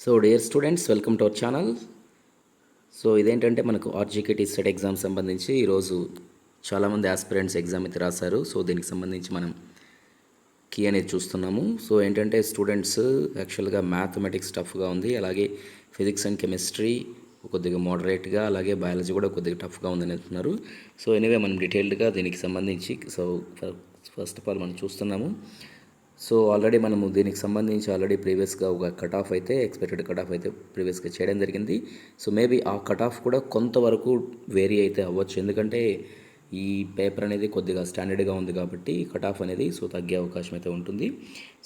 So dear students, welcome to our channel. So ఇదేంటంటే మనకు RGKT state exam సంబంధించి ఈరోజు చాలామంది ఆస్పిరెంట్స్ ఎగ్జామ్ అయితే రాశారు. సో దీనికి సంబంధించి మనం కీ అనేది చూస్తున్నాము. సో ఏంటంటే స్టూడెంట్స్ యాక్చువల్గా మ్యాథమెటిక్స్ టఫ్గా ఉంది, అలాగే ఫిజిక్స్ అండ్ కెమిస్ట్రీ కొద్దిగా మోడరేట్గా, అలాగే బయాలజీ కూడా కొద్దిగా టఫ్గా ఉందని అంటున్నారు. సో ఎనీవే మనం డీటెయిల్డ్గా దీనికి సంబంధించి ఫస్ట్ ఆఫ్ ఆల్ మనం చూస్తున్నాము. సో ఆల్రెడీ మనము దీనికి సంబంధించి ప్రీవియస్గా ఒక కట్ ఆఫ్ అయితే ఎక్స్పెక్టెడ్ కట్ ఆఫ్ అయితే ప్రీవియస్గా చేయడం జరిగింది. సో మేబీ ఆ కట్ ఆఫ్ కూడా కొంతవరకు వేరీ అయితే అవ్వచ్చు, ఎందుకంటే ఈ పేపర్ అనేది కొద్దిగా స్టాండర్డ్గా ఉంది కాబట్టి కట్ ఆఫ్ అనేది సో తగ్గే అవకాశం అయితే ఉంటుంది.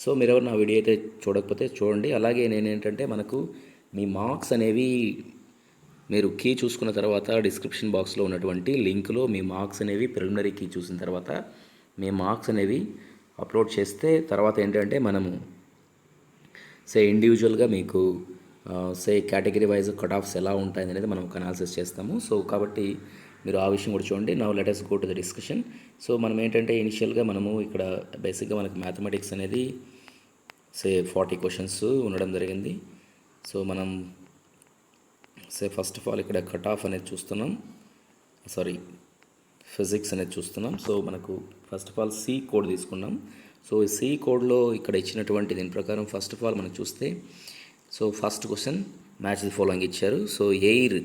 సో మీరు ఎవరు నా వీడియో అయితే చూడకపోతే చూడండి. అలాగే నేనేంటంటే మనకు మీ మార్క్స్ అనేవి మీరు కీ చూసుకున్న తర్వాత డిస్క్రిప్షన్ బాక్స్లో ఉన్నటువంటి లింక్లో మీ మార్క్స్ అనేవి ప్రిలిమినరీ కీ చూసిన తర్వాత మీ మార్క్స్ అనేవి అప్లోడ్ చేస్తే తర్వాత ఏంటంటే మనము ఇండివిజువల్గా మీకు కేటగిరీ వైజ్ కట్ ఆఫ్స్ ఎలా ఉంటాయి అనేది మనం ఒక అనాలిసిస్ చేస్తాము. సో కాబట్టి మీరు ఆ విషయం కూడా చూడండి. Now let us go to the discussion. So మనం ఏంటంటే ఇనిషియల్గా మనము ఇక్కడ బేసిక్గా మనకి మ్యాథమెటిక్స్ అనేది 40 క్వశ్చన్స్ ఉండడం జరిగింది. సో మనం ఫస్ట్ ఆఫ్ ఆల్ ఇక్కడ కట్ ఆఫ్ అనేది చూస్తున్నాం, ఫిజిక్స్ అనేది చూస్తున్నాం. సో మనకు first of all C code తీసుకున్నాం. సో ఈ సి కోడ్లో ఇక్కడ ఇచ్చినటువంటి దీని ప్రకారం ఫస్ట్ ఆఫ్ ఆల్ మనం చూస్తే so first question match the following ఇచ్చారు. So air,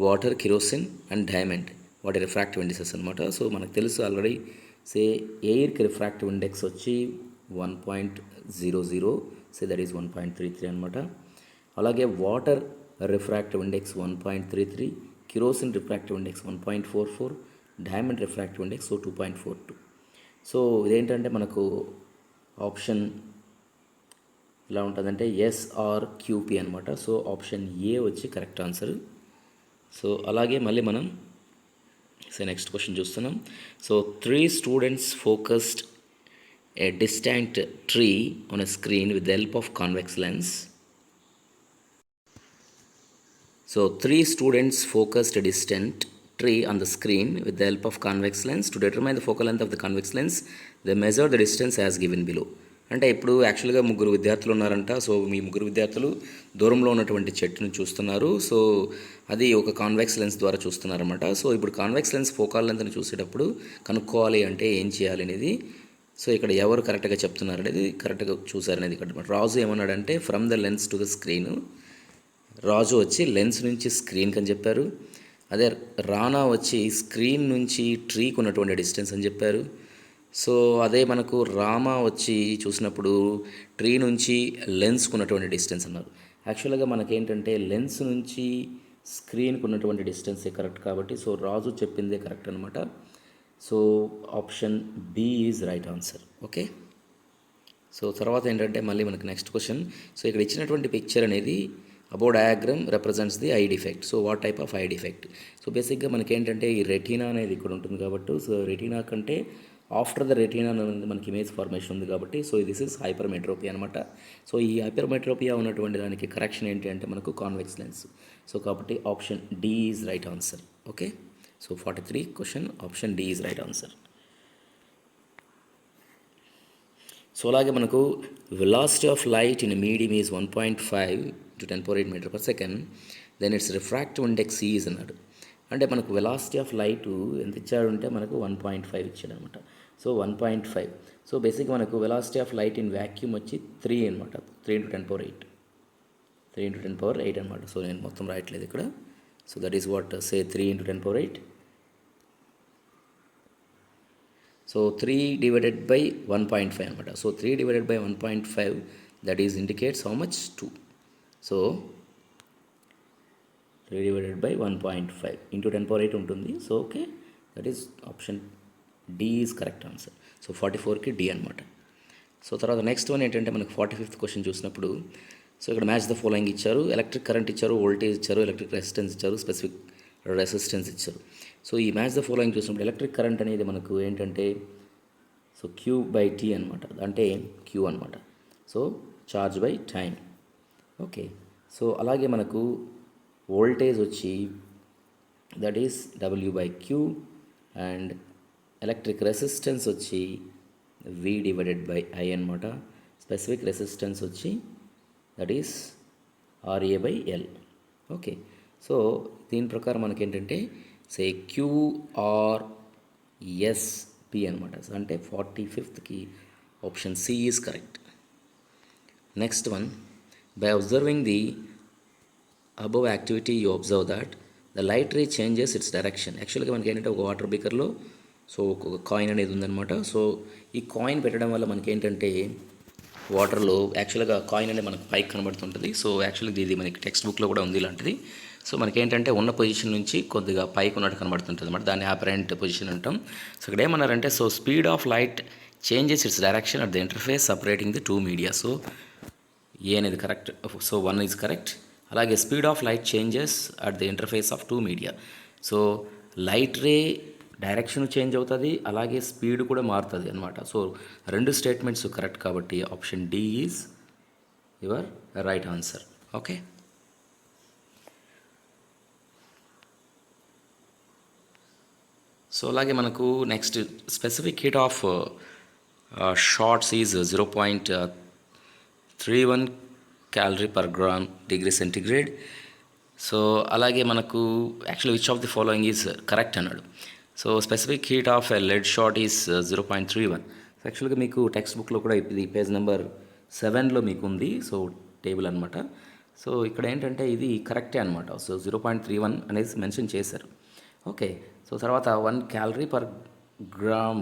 water, kerosene and diamond వాటి రిఫ్రాక్టివ్ ఇండెక్సెస్ అనమాట. సో మనకు తెలుసు ఆల్రెడీ ఎయిర్కి రిఫ్రాక్టివ్ ఇండెక్స్ వచ్చి 1.00, దట్ ఈస్ 1.33 అనమాట. అలాగే water refractive index 1.33, kerosene refractive index 1.44, diamond refractive index 2.42. So ఇదేంటంటే మనకు ఆప్షన్ ఎలా ఉంటుందంటే SRQP అనమాట. సో ఆప్షన్ ఏ వచ్చి కరెక్ట్ ఆన్సర్. సో అలాగే మళ్ళీ మనం నెక్స్ట్ క్వశ్చన్ చూస్తున్నాం. So 3 students focused A distant tree on a screen with the help of convex lens. So 3 students focused a distant tree on the screen with the help of convex lens. To determine the focal length of the convex lens, they measure the distance as given below. అంటే ఇప్పుడు యాక్చువల్గా 3 విద్యార్థులు ఉన్నారంట. So మీ 3 విద్యార్థులు దూరంలో ఉన్నటువంటి చెట్టును చూస్తున్నారు. సో అది ఒక కాన్వెక్స్ లెన్స్ ద్వారా చూస్తున్నారన్నమాట. సో ఇప్పుడు కాన్వెక్స్ లెన్స్ ఫోకల్ లెంత్ని చూసేటప్పుడు కనుక్కోవాలి అంటే ఏం చేయాలి అనేది, సో ఇక్కడ ఎవరు కరెక్ట్గా చెప్తున్నారు అనేది కరెక్ట్గా చూసారనేది ఇక్కడ రాజు ఏమన్నాడంటే from the lens to the screen. Raju వచ్చి లెన్స్ నుంచి స్క్రీన్కి అని చెప్పారు. అదే రానా వచ్చి స్క్రీన్ నుంచి ట్రీకి ఉన్నటువంటి డిస్టెన్స్ అని చెప్పారు. సో అదే మనకు రామ వచ్చి చూసినప్పుడు ట్రీ నుంచి లెన్స్కి ఉన్నటువంటి డిస్టెన్స్ అన్నారు. యాక్చువల్గా మనకేంటంటే లెన్స్ నుంచి స్క్రీన్కి ఉన్నటువంటి డిస్టెన్సే కరెక్ట్ కాబట్టి సో రాజు చెప్పిందే కరెక్ట్ అనమాట. So option B is right answer. Okay. So తర్వాత ఏంటంటే మళ్ళీ మనకు నెక్స్ట్ క్వశ్చన్. సో ఇక్కడ ఇచ్చినటువంటి పిక్చర్ అనేది above diagram represents the eye defect. So what type of eye defect? So బేసిక్గా మనకి ఏంటంటే ఈ రెటీనా అనేది ఇక్కడ ఉంటుంది కాబట్టి సో రెటీనా కంటే ఆఫ్టర్ ద రెటీనా అనేది మనకి ఇమేజ్ ఫార్మేషన్ ఉంది కాబట్టి సో దిస్ ఇస్ హైపర్మెట్రోపియా అనమాట. సో ఈ హైపర్మెట్రోపియా ఉన్నటువంటి దానికి కరెక్షన్ ఏంటి అంటే మనకు కాన్వెక్స్ లెన్స్. సో కాబట్టి option D is right answer. Okay. So 43 question option D is right answer. So అలాగే మనకు velocity of light in medium is 1.5 to 10^8 meter per second, then its refractive index is అన్నాడు. అంటే మనకు velocity of light ఎంత ఇచ్చాడు అంటే మనకు 1.5 ఇచ్చాడు అనమాట. సో 1.5. సో బేసిక్గా మనకు velocity of light in vacuum వచ్చి 3 అనమాట. 3 × 10^8 అనమాట. సో నేను మొత్తం రాయట్లేదు ఇక్కడ. So that is what 3 × 10^8. So 3 divided by 1.5 అనమాట. So 3 divided by 1.5 that is indicates how much? 2. So 3 divided by 1.5 into 10^8 ఉంటుంది. So okay, that is option D is correct answer. So 44కి D అనమాట. So తర్వాత next one ఏంటంటే మనకు 45th question చూసినప్పుడు so ఇక్కడ match the following ఇచ్చారు. Electric current ఇచ్చారు, వోల్టేజ్ ఇచ్చారు, ఎలక్ట్రిక్ రెసిస్టెన్స్ ఇచ్చారు, స్పెసిఫిక్ రెసిస్టెన్స్ ఇచ్చారు. సో ఈ మ్యాచ్ ద ఫాలోయింగ్ చూసినప్పుడు ఎలక్ట్రిక్ కరెంట్ అనేది మనకు ఏంటంటే సో Q/T అనమాట. అంటే Q అనమాట. So charge by time. Okay. So అలాగే మనకు వోల్టేజ్ వచ్చి that is W/Q and electric resistance వచ్చి V/I అనమాట. స్పెసిఫిక్ రెసిస్టెన్స్ వచ్చి that is RA/L. Okay, so దీని ప్రకారం మనకి ఏంటంటే సే QRSP అనమాట. అంటే 45th option C is correct. Next one, by observing the above activity you observe that the light ray changes its direction. యాక్చువల్గా మనకి ఏంటంటే ఒక వాటర్ బీకర్లో సో ఒక కాయిన్ అనేది ఉందన్నమాట. సో ఈ కాయిన్ పెట్టడం వల్ల మనకి ఏంటంటే వాటర్లో యాక్చువల్గా కాయిన్ అనేది మనకు పైకి కనబడుతుంటుంది. సో యాక్చువల్గా ఇది మనకి టెక్స్ట్ బుక్లో కూడా ఉంది ఇలాంటిది. సో మనకి ఏంటంటే ఉన్న పొజిషన్ నుంచి కొద్దిగా పైకి ఉన్నట్టు కనబడుతుంటుంది అన్నమాట. దాన్ని అపరెంట్ పొజిషన్ అంటాం. సో ఇక్కడ ఏమన్నారంటే so speed of light changes its direction at the interface separating the two media. So A అనేది కరెక్ట్. So 1 is correct. అలాగే speed of light changes at the interface of two media. So light ray direction change అవుతుంది, అలాగే speed కూడా మారుతుంది అనమాట. So రెండు statements correct కాబట్టి option D is your right answer. Okay, so అలాగే మనకు next specific heat of shots is 0.31 calorie per gram degree centigrade. So అలాగే మనకు actually which of the following is correct అన్నాడు. So specific heat of a lead shot is 0.31. So యాక్చువల్గా మీకు text బుక్లో కూడా ఇది పేజ్ నెంబర్ 7లో మీకు ఉంది. సో టేబుల్ అనమాట. సో ఇక్కడ ఏంటంటే ఇది కరెక్టే అనమాట. సో 0.31 అనేది మెన్షన్ చేశారు. ఓకే, సో తర్వాత 1 calorie per gram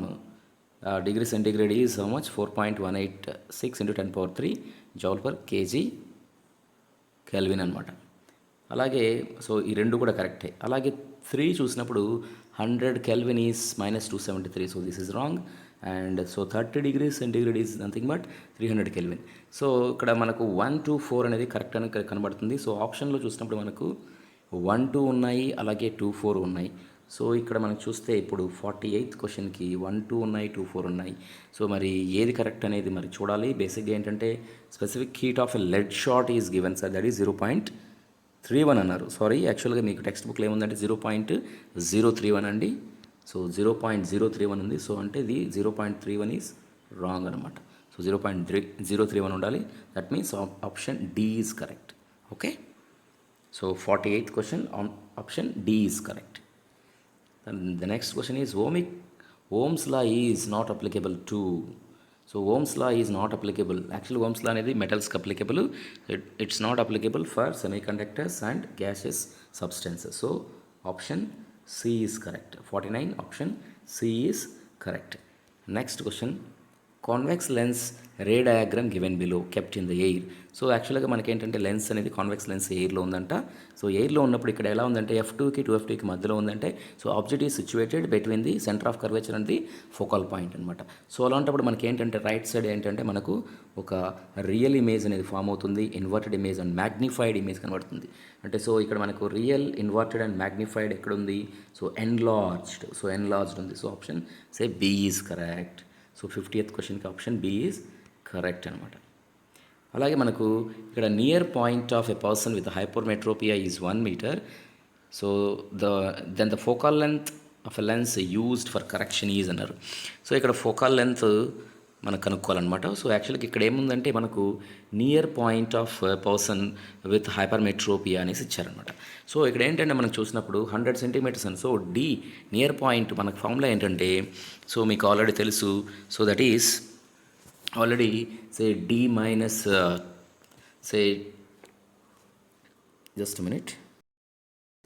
degree centigrade is how much? 4.186 into 10^3 joule per kg kelvin అనమాట. అలాగే సో ఈ రెండు కూడా కరెక్టే. అలాగే 3 చూసినప్పుడు 100 Kelvin is -273. So this is wrong. And so 30 degrees centigrade is nothing but 300 Kelvin. So ఇక్కడ మనకు 1, 2, 4 అనేది కరెక్ట్ అని కనబడుతుంది. సో ఆప్షన్లో చూసినప్పుడు మనకు 1, 2 ఉన్నాయి, అలాగే 2, 4 ఉన్నాయి. సో ఇక్కడ మనకు చూస్తే ఇప్పుడు 48th క్వశ్చన్కి 1, 2 ఉన్నాయి, 2, 4 ఉన్నాయి. సో మరి ఏది కరెక్ట్ అనేది మరి చూడాలి. బేసిక్గా ఏంటంటే specific heat of a lead shot is given sir, that is 0.31 అన్నారు. సారీ, యాక్చువల్గా మీకు టెక్స్ట్ బుక్లో ఏముందంటే 0.031 అండి. సో 0.031 ఉంది. సో అంటే ఇది 0.31 ఈజ్ రాంగ్ అనమాట. సో 0.031 ఉండాలి. That means option D is correct. Okay, so 48th question option D is correct. And the next question is Ohm's law is not applicable to. So Ohm's law is not applicable. Actually Ohm's law అనేది మెటల్స్కి applicable. It's not applicable for semiconductors and gaseous substances. So option C is correct. 49 option C is correct. Next question, convex lens ray diagram given below kept in the air. So యాక్చువల్గా మనకి ఏంటంటే lens అనేది convex lens ఎయిర్లో ఉందంట. So ఎయిర్లో ఉన్నప్పుడు ఇక్కడ ఎలా ఉందంటే F2కి 2F2కి మధ్యలో ఉందంటే so object is situated between the centre of curvature and the focal point అనమాట. సో అలాంటప్పుడు మనకి ఏంటంటే రైట్ సైడ్ ఏంటంటే మనకు ఒక రియల్ ఇమేజ్ అనేది ఫామ్ అవుతుంది, inverted image and magnified image కనబడుతుంది. అంటే సో ఇక్కడ మనకు రియల్, ఇన్వర్టెడ్ అండ్ మ్యాగ్నిఫైడ్ ఎక్కడుంది? సో ఎన్లార్జ్డ్ ఉంది. So option say B is correct. So 50th క్వశ్చన్కి ఆప్షన్ బి ఈజ్ కరెక్ట్ అనమాట. అలాగే మనకు ఇక్కడ near point of a person with hypermetropia is 1 meter. So then the focal length of a lens used for correction is అన్నారు. So ఇక్కడ focal length మనకు కనుక్కోవాలన్నమాట. So యాక్చువల్గా ఇక్కడ ఏముందంటే మనకు near point of person with hypermetropia అనేసి ఇచ్చారనమాట. సో ఇక్కడ ఏంటంటే మనం చూసినప్పుడు 100 centimeters అని. సో డి నియర్ పాయింట్ మనకు ఫార్ములా ఏంటంటే సో మీకు ఆల్రెడీ తెలుసు. So that is already say D minus say just minute